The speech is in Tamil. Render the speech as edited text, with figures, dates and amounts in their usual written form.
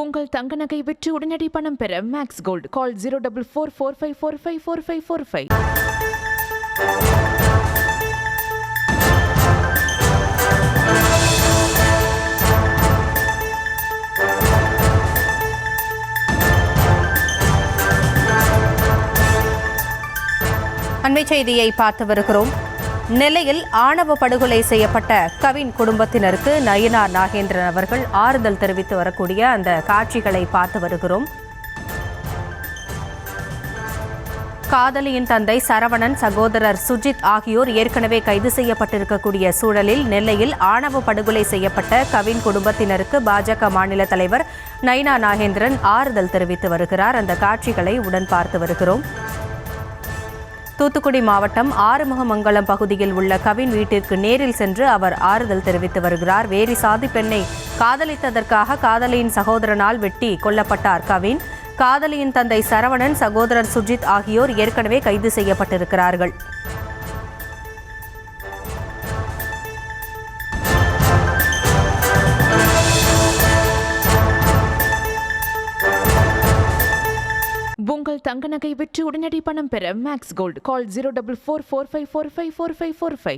உங்கள் தங்க நகை விற்று உடனடி பணம் பெற மேக்ஸ் கோல்ட் கால் 04445454545. அண்மை செய்தியை பார்த்து வருகிறோம். நெல்லையில் ஆணவ படுகொலை செய்யப்பட்ட கவின் குடும்பத்தினருக்கு நயினார் நாகேந்திரன் அவர்கள் ஆறுதல் தெரிவித்து வரக்கூடிய அந்த காட்சிகளை பார்த்து வருகிறோம். காதலியின் தந்தை சரவணன், சகோதரர் சுஜித் ஆகியோர் ஏற்கனவே கைது செய்யப்பட்டிருக்கக்கூடிய சூழலில் நெல்லையில் ஆணவ படுகொலை செய்யப்பட்ட கவின் குடும்பத்தினருக்கு பாஜக மாநில தலைவர் நயினார் நாகேந்திரன் ஆறுதல் தெரிவித்து வருகிறார். அந்த காட்சிகளை உடன் பார்த்து வருகிறோம். தூத்துக்குடி மாவட்டம் ஆறுமுகமங்கலம் பகுதியில் உள்ள கவின் வீட்டிற்கு நேரில் சென்று அவர் ஆறுதல் தெரிவித்து வருகிறார். வேறு சாதி பெண்ணை காதலித்ததற்காக காதலியின் சகோதரனால் வெட்டி கொல்லப்பட்டார் கவின். காதலியின் தந்தை சரவணன், சகோதரர் சுஜித் ஆகியோர் ஏற்கனவே கைது செய்யப்பட்டிருக்கிறார்கள். உங்கள் தங்க நகை விற்று உடனடி பணம் பெற மேக்ஸ் கோல்ட் கால் 04445454545.